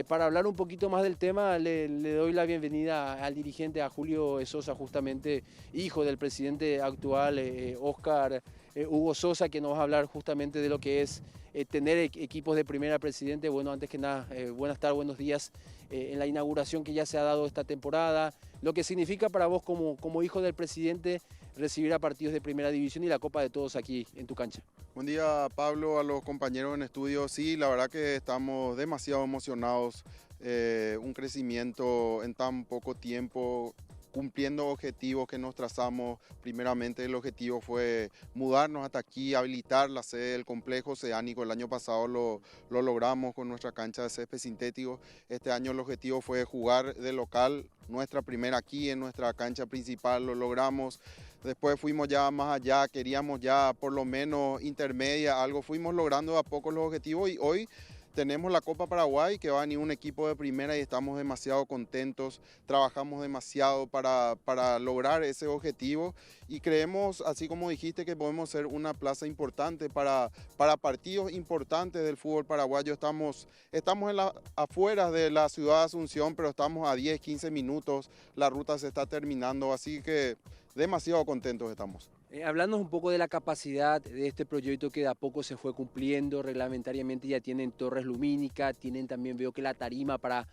Para hablar un poquito más del tema, le doy la bienvenida al dirigente, a Julio Sosa, justamente hijo del presidente actual, Óscar Hugo Sosa, que nos va a hablar justamente de lo que es tener equipos de primera, presidente. Bueno, antes que nada, buenas tardes, buenos días en la inauguración que ya se ha dado esta temporada, lo que significa para vos como hijo del presidente recibir a partidos de primera división y la Copa de Todos aquí en tu cancha. Buen día, Pablo, a los compañeros en estudio. Sí, la verdad que estamos demasiado emocionados. Un crecimiento en tan poco tiempo, cumpliendo objetivos que nos trazamos. Primeramente el objetivo fue mudarnos hasta aquí, habilitar la sede del complejo oceánico. El año pasado lo logramos con nuestra cancha de césped sintético. Este año el objetivo fue jugar de local, nuestra primera aquí en nuestra cancha principal, lo logramos. Después fuimos ya más allá, queríamos ya por lo menos intermedia, algo fuimos logrando de a poco los objetivos y hoy tenemos la Copa Paraguay que va a venir un equipo de primera y estamos demasiado contentos, trabajamos demasiado para lograr ese objetivo y creemos, así como dijiste, que podemos ser una plaza importante para partidos importantes del fútbol paraguayo. Estamos en afuera de la ciudad de Asunción, pero estamos a 10, 15 minutos, la ruta se está terminando, así que demasiado contentos estamos. Hablándonos un poco de la capacidad de este proyecto que de a poco se fue cumpliendo, reglamentariamente ya tienen torres lumínicas, tienen también, veo que la tarima para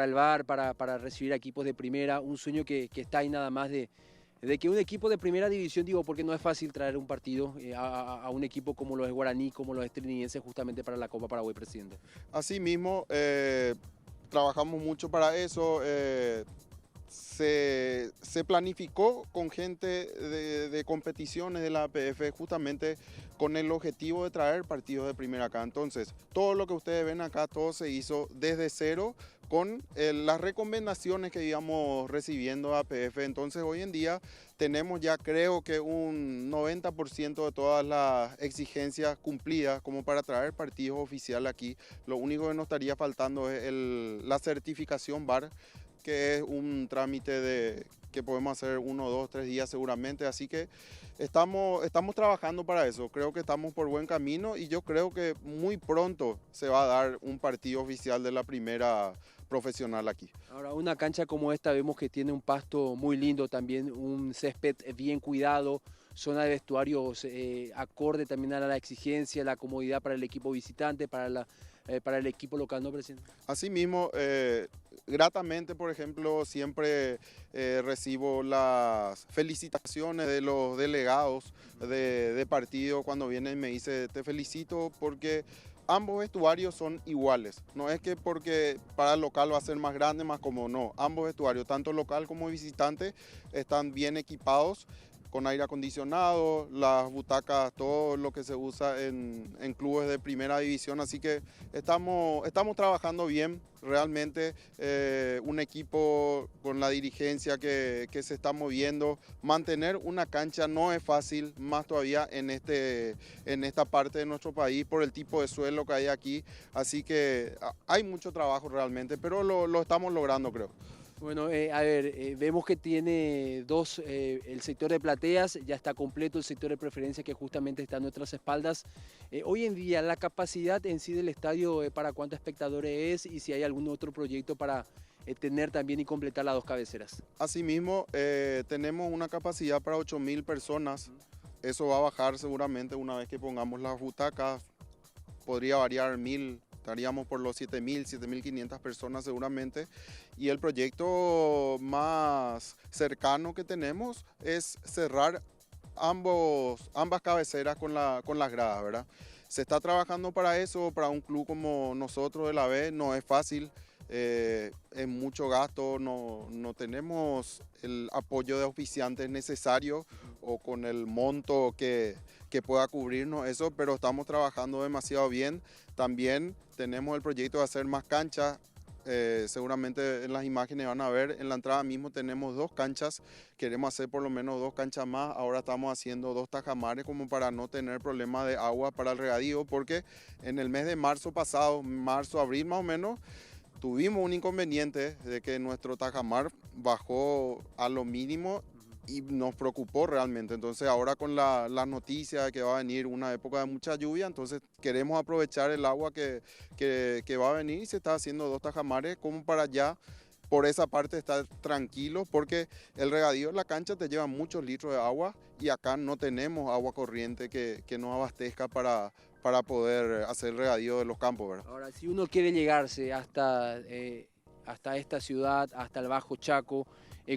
el bar, para recibir equipos de primera, un sueño que está ahí nada más de que un equipo de primera división, digo, porque no es fácil traer un partido a un equipo como los de Guaraní, como los estadounidenses, justamente para la Copa Paraguay, presidente. Asimismo, trabajamos mucho para eso. Se planificó con gente de competiciones de la APF justamente con el objetivo de traer partidos de primera acá. Entonces, todo lo que ustedes ven acá, todo se hizo desde cero con las recomendaciones que íbamos recibiendo de APF. Entonces, hoy en día tenemos ya creo que un 90% de todas las exigencias cumplidas como para traer partidos oficiales aquí. Lo único que nos estaría faltando es la certificación VAR, que es un trámite que podemos hacer 1, 2, 3 días seguramente, así que estamos trabajando para eso, creo que estamos por buen camino y yo creo que muy pronto se va a dar un partido oficial de la primera profesional aquí. Ahora, una cancha como esta vemos que tiene un pasto muy lindo también, un césped bien cuidado, zona de vestuarios acorde también a la exigencia, la comodidad para el equipo visitante, para el equipo local, ¿no, presidente? Asimismo, gratamente, por ejemplo, siempre recibo las felicitaciones de los delegados de partido cuando vienen y me dicen, te felicito porque ambos vestuarios son iguales. No es que porque para el local va a ser más grande, más cómodo, no. Ambos vestuarios, tanto local como visitante, están bien equipados con aire acondicionado, las butacas, todo lo que se usa en clubes de primera división. Así que estamos trabajando bien, realmente un equipo con la dirigencia que se está moviendo. Mantener una cancha no es fácil, más todavía en esta parte de nuestro país por el tipo de suelo que hay aquí. Así que hay mucho trabajo realmente, pero lo estamos logrando, creo. Bueno, a ver, vemos que tiene dos, el sector de plateas, ya está completo el sector de preferencia que justamente está a nuestras espaldas. Hoy en día, la capacidad en sí del estadio, ¿para cuántos espectadores es? Y si hay algún otro proyecto para tener también y completar las dos cabeceras. Asimismo, tenemos una capacidad para 8.000 personas. Eso va a bajar seguramente una vez que pongamos las butacas. Podría variar 1.000. Estaríamos por los 7.000, 7.500 personas seguramente. Y el proyecto más cercano que tenemos es cerrar ambas cabeceras con las gradas, ¿verdad? Se está trabajando para eso, para un club como nosotros de la B no es fácil. Es mucho gasto, no tenemos el apoyo de auspiciantes necesario o con el monto que pueda cubrirnos eso, pero estamos trabajando demasiado bien. También tenemos el proyecto de hacer más canchas. Seguramente en las imágenes van a ver, en la entrada mismo tenemos 2 canchas, queremos hacer por lo menos 2 canchas más, ahora estamos haciendo 2 tajamares como para no tener problemas de agua para el regadío, porque en el mes de marzo pasado, marzo, abril más o menos, tuvimos un inconveniente de que nuestro tajamar bajó a lo mínimo y nos preocupó realmente. Entonces ahora con la noticia de que va a venir una época de mucha lluvia, entonces queremos aprovechar el agua que va a venir y se está haciendo 2 tajamares como para ya por esa parte estar tranquilo, porque el regadío en la cancha te lleva muchos litros de agua y acá no tenemos agua corriente que nos abastezca para poder hacer el regadío de los campos, ¿verdad? Ahora, si uno quiere llegarse hasta esta ciudad, hasta el Bajo Chaco,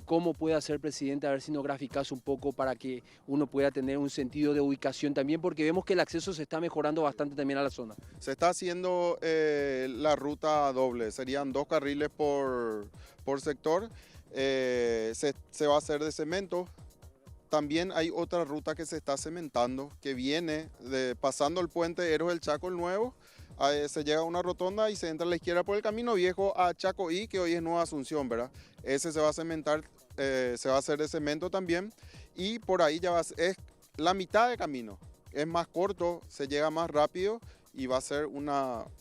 ¿cómo puede hacer, presidente? A ver si nos graficas un poco para que uno pueda tener un sentido de ubicación también, porque vemos que el acceso se está mejorando bastante también a la zona. Se está haciendo la ruta doble, serían 2 carriles por sector, se va a hacer de cemento. También hay otra ruta que se está cementando, que viene pasando el puente Héroes del Chaco el Nuevo, se llega a una rotonda y se entra a la izquierda por el camino viejo a Chaco I, que hoy es Nueva Asunción, ¿verdad? Ese se va a cementar, se va a hacer de cemento también, y por ahí ya es la mitad de camino. Es más corto, se llega más rápido y va a ser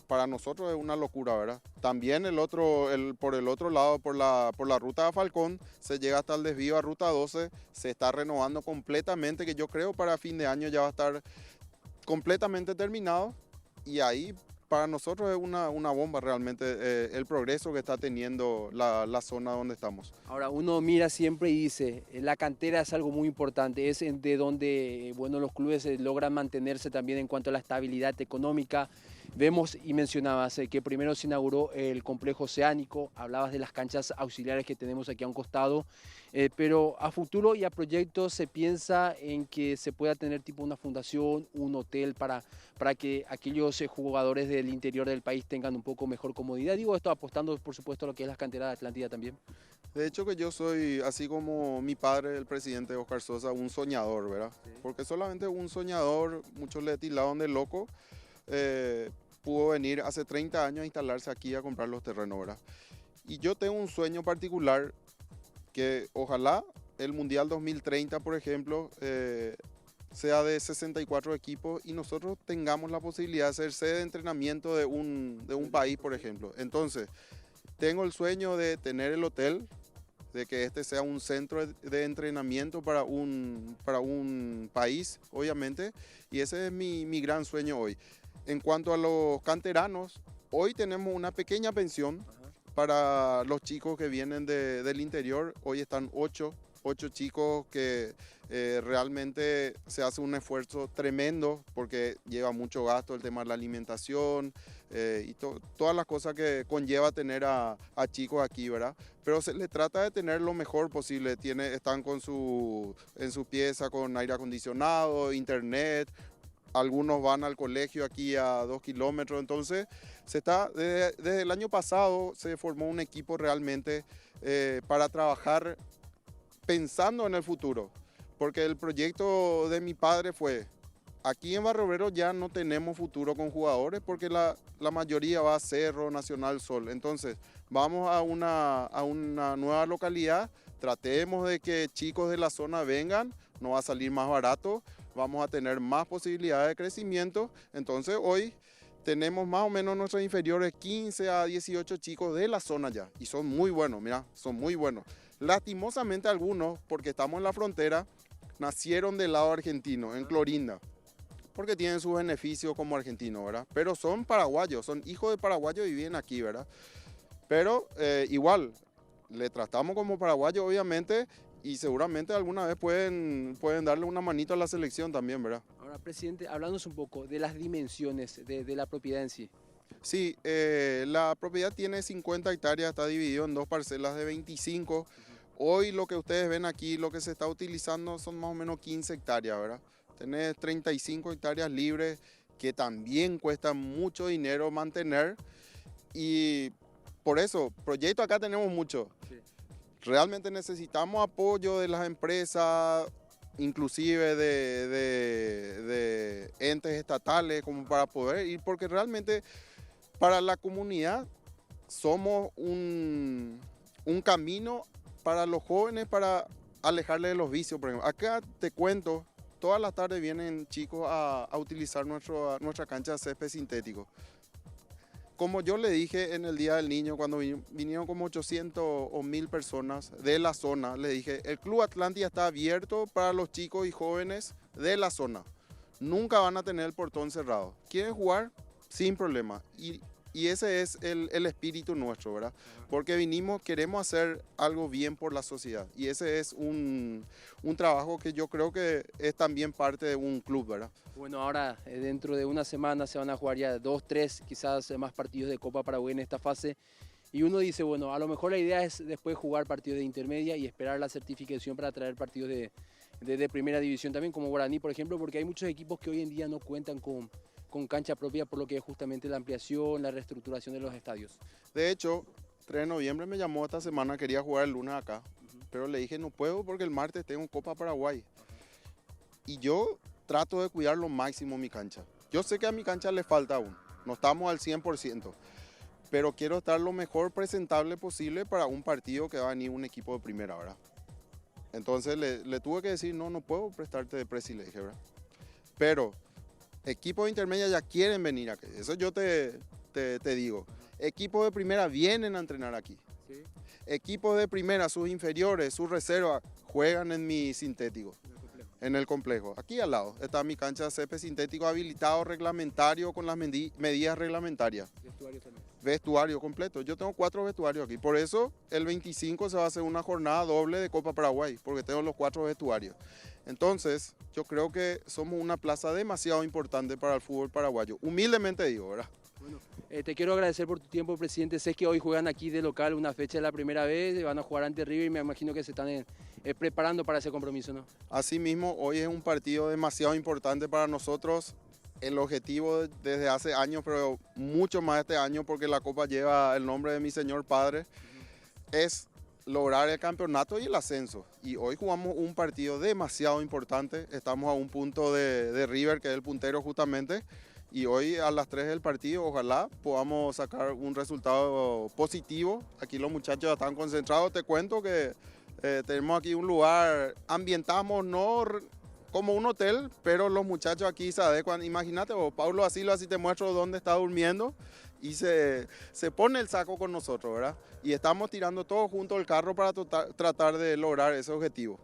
para nosotros es una locura, ¿verdad? También por el otro lado, por la ruta de Falcón, se llega hasta el desvío a ruta 12, se está renovando completamente, que yo creo para fin de año ya va a estar completamente terminado, y ahí para nosotros es una bomba realmente el progreso que está teniendo la zona donde estamos. Ahora, uno mira siempre y dice, la cantera es algo muy importante, es de donde bueno, los clubes logran mantenerse también en cuanto a la estabilidad económica. Vemos y mencionabas que primero se inauguró el complejo oceánico, hablabas de las canchas auxiliares que tenemos aquí a un costado, pero a futuro y a proyectos se piensa en que se pueda tener tipo una fundación, un hotel para que aquellos jugadores del interior del país tengan un poco mejor comodidad. Digo esto apostando por supuesto a lo que es las canteras de Atlántida también. De hecho que yo soy, así como mi padre, el presidente Oscar Sosa, un soñador, ¿verdad? Sí. Porque solamente un soñador, muchos le tildaban de loco, pudo venir hace 30 años a instalarse aquí a comprar los terrenos, ¿verdad? Y yo tengo un sueño particular que ojalá el Mundial 2030, por ejemplo, sea de 64 equipos y nosotros tengamos la posibilidad de ser sede de entrenamiento de un país, por ejemplo. Entonces, tengo el sueño de tener el hotel, de que este sea un centro de entrenamiento para un país, obviamente, y ese es mi gran sueño hoy. En cuanto a los canteranos, hoy tenemos una pequeña pensión para los chicos que vienen del interior. Hoy están 8 chicos que realmente se hace un esfuerzo tremendo porque lleva mucho gasto el tema de la alimentación y todas las cosas que conlleva tener a chicos aquí, ¿verdad? Pero se les trata de tener lo mejor posible. Están en su pieza con aire acondicionado, internet. Algunos van al colegio aquí a 2 kilómetros, entonces desde el año pasado se formó un equipo realmente para trabajar pensando en el futuro, porque el proyecto de mi padre fue, aquí en Barrio Obrero ya no tenemos futuro con jugadores porque la mayoría va a Cerro, Nacional, Sol, entonces vamos a una nueva localidad, tratemos de que chicos de la zona vengan, no va a salir más barato, vamos a tener más posibilidades de crecimiento. Entonces hoy tenemos más o menos nuestros inferiores 15 a 18 chicos de la zona ya. Y son muy buenos, mira, son muy buenos. Lastimosamente algunos, porque estamos en la frontera, nacieron del lado argentino, en Clorinda. Porque tienen sus beneficios como argentinos, ¿verdad? Pero son paraguayos, son hijos de paraguayos y viven aquí, ¿verdad? Pero igual, le tratamos como paraguayos, obviamente, y seguramente alguna vez pueden darle una manito a la selección también, ¿verdad? Ahora, presidente, hablándonos un poco de las dimensiones de la propiedad en sí. Sí, la propiedad tiene 50 hectáreas, está dividido en 2 parcelas de 25. Hoy lo que ustedes ven aquí, lo que se está utilizando son más o menos 15 hectáreas, ¿verdad? Tenés 35 hectáreas libres que también cuesta mucho dinero mantener y por eso, proyectos acá tenemos mucho. Sí. Realmente necesitamos apoyo de las empresas, inclusive de entes estatales, como para poder ir, porque realmente para la comunidad somos un camino para los jóvenes para alejarles de los vicios, por ejemplo. Acá te cuento, todas las tardes vienen chicos a utilizar nuestra cancha de césped sintético. como yo le dije en el Día del Niño, cuando vinieron como 800 o 1000 personas de la zona, le dije, el Club Atlántida está abierto para los chicos y jóvenes de la zona. Nunca van a tener el portón cerrado. ¿Quieren jugar? Sin problema. Y ese es el espíritu nuestro, ¿verdad? Porque vinimos, queremos hacer algo bien por la sociedad. Y ese es un trabajo que yo creo que es también parte de un club, ¿verdad? Bueno, ahora dentro de una semana se van a jugar ya 2, 3, quizás más partidos de Copa Paraguay en esta fase. Y uno dice, bueno, a lo mejor la idea es después jugar partidos de intermedia y esperar la certificación para traer partidos de primera división también, como Guaraní, por ejemplo, porque hay muchos equipos que hoy en día no cuentan con cancha propia por lo que es justamente la ampliación, la reestructuración de los estadios. De hecho, 3 de noviembre me llamó esta semana, quería jugar el lunes acá, pero le dije no puedo porque el martes tengo Copa Paraguay. Y yo trato de cuidar lo máximo mi cancha. Yo sé que a mi cancha le falta aún, no estamos al 100%, pero quiero estar lo mejor presentable posible para un partido que va a venir un equipo de primera, ¿verdad? Entonces le tuve que decir, no puedo prestarte de presi, le dije, ¿verdad? Pero equipos de intermedia ya quieren venir aquí, eso yo te digo. Equipos de primera vienen a entrenar aquí. ¿Sí? Equipos de primera, sus inferiores, sus reservas, juegan en mi sintético, en el complejo. Aquí al lado está mi cancha de césped sintético habilitado, reglamentario, con las medidas reglamentarias. Vestuario también. Vestuario completo. Yo tengo 4 vestuarios aquí. Por eso el 25 se va a hacer una jornada doble de Copa Paraguay, porque tengo los 4 vestuarios. Entonces, yo creo que somos una plaza demasiado importante para el fútbol paraguayo. Humildemente digo, ¿verdad? Bueno, te quiero agradecer por tu tiempo, presidente. Sé que hoy juegan aquí de local una fecha de la primera vez, van a jugar ante River y me imagino que se están preparando para ese compromiso, ¿no? Asimismo, hoy es un partido demasiado importante para nosotros. El objetivo desde hace años, pero mucho más este año porque la Copa lleva el nombre de mi señor padre, es lograr el campeonato y el ascenso. Y hoy jugamos un partido demasiado importante. Estamos a un punto de River, que es el puntero justamente. Y hoy a las 3 del partido, ojalá podamos sacar un resultado positivo. Aquí los muchachos están concentrados. Te cuento que tenemos aquí un lugar, ambientamos no como un hotel, pero los muchachos aquí se adecuan. Imagínate, Paulo Asilo, así te muestro dónde está durmiendo y se pone el saco con nosotros, ¿verdad? Y estamos tirando todos juntos el carro para tratar de lograr ese objetivo.